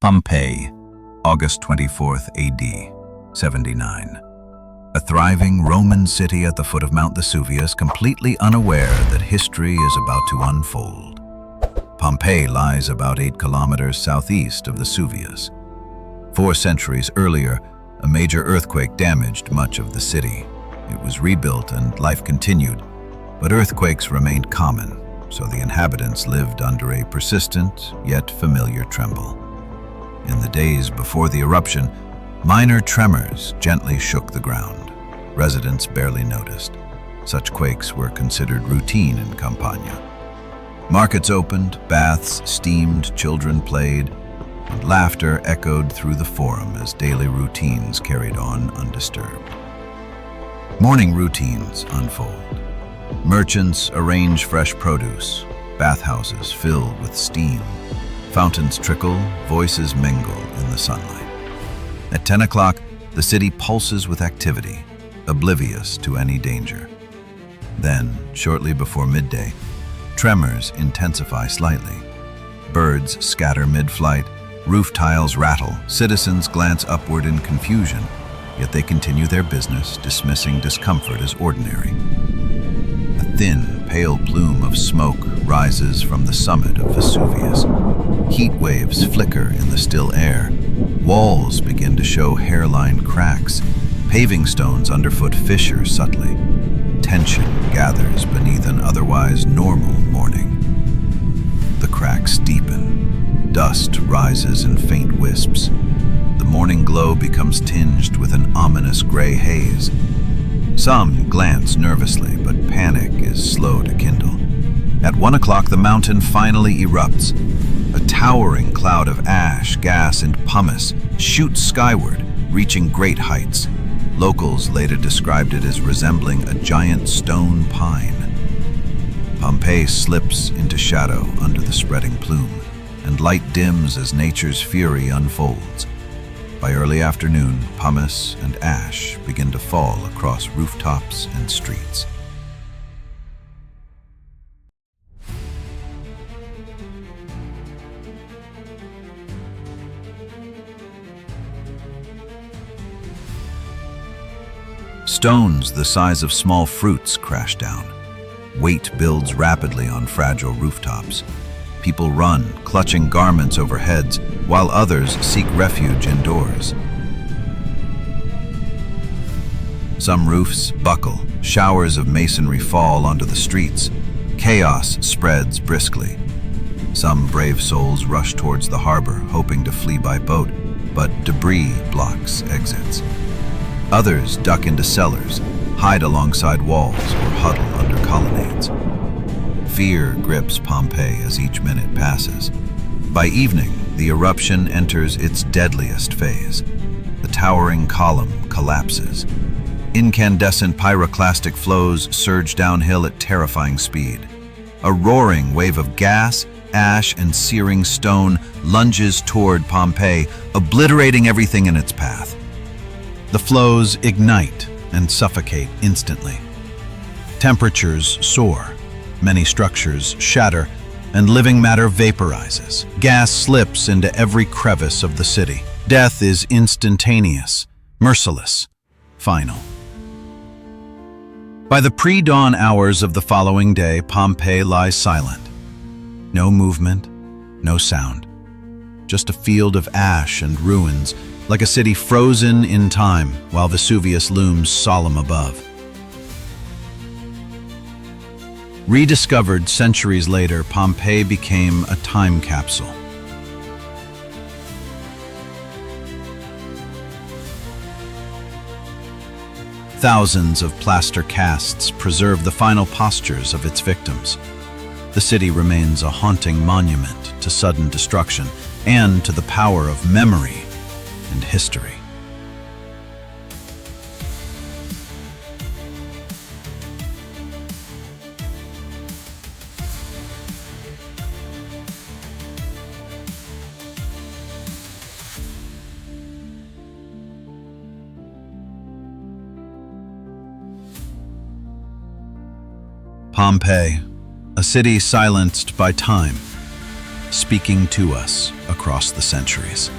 Pompeii, August 24th AD, 79. A thriving Roman city at the foot of Mount Vesuvius, completely unaware that history is about to unfold. Pompeii lies about 8 kilometers southeast of Vesuvius. 4 centuries earlier, a major earthquake damaged much of the city. It was rebuilt and life continued, but earthquakes remained common, so the inhabitants lived under a persistent yet familiar tremble. In the days before the eruption, minor tremors gently shook the ground. Residents barely noticed. Such quakes were considered routine in Campania. Markets opened, baths steamed, children played, and laughter echoed through the forum as daily routines carried on undisturbed. Morning routines unfold. Merchants arrange fresh produce, bathhouses fill with steam, fountains trickle, voices mingle in the sunlight. At 10 o'clock, the city pulses with activity, oblivious to any danger. Then, shortly before midday, tremors intensify slightly. Birds scatter mid-flight, roof tiles rattle, citizens glance upward in confusion, yet they continue their business, dismissing discomfort as ordinary. A thin, pale plume of smoke rises from the summit of Vesuvius. Heat waves flicker in the still air. Walls begin to show hairline cracks. Paving stones underfoot fissure subtly. Tension gathers beneath an otherwise normal morning. The cracks deepen. Dust rises in faint wisps. The morning glow becomes tinged with an ominous gray haze. Some glance nervously, but panic is slow to kindle. At 1 o'clock, the mountain finally erupts. A towering cloud of ash, gas, and pumice shoots skyward, reaching great heights. Locals later described it as resembling a giant stone pine. Pompeii slips into shadow under the spreading plume, and light dims as nature's fury unfolds. By early afternoon, pumice and ash begin to fall across rooftops and streets. Stones the size of small fruits crash down. Weight builds rapidly on fragile rooftops. People run, clutching garments over heads, while others seek refuge indoors. Some roofs buckle, showers of masonry fall onto the streets. Chaos spreads briskly. Some brave souls rush towards the harbor, hoping to flee by boat, but debris blocks exits. Others duck into cellars, hide alongside walls, or huddle under colonnades. Fear grips Pompeii as each minute passes. By evening, the eruption enters its deadliest phase. The towering column collapses. Incandescent pyroclastic flows surge downhill at terrifying speed. A roaring wave of gas, ash, and searing stone lunges toward Pompeii, obliterating everything in its path. The flows ignite and suffocate instantly. Temperatures soar. Many structures shatter, and living matter vaporizes. Gas slips into every crevice of the city. Death is instantaneous, merciless, final. By the pre-dawn hours of the following day, Pompeii lies silent. No movement, no sound. Just a field of ash and ruins, like a city frozen in time while Vesuvius looms solemn above. Rediscovered centuries later, Pompeii became a time capsule. Thousands of plaster casts preserve the final postures of its victims. The city remains a haunting monument to sudden destruction and to the power of memory and history. Pompeii, a city silenced by time, speaking to us across the centuries.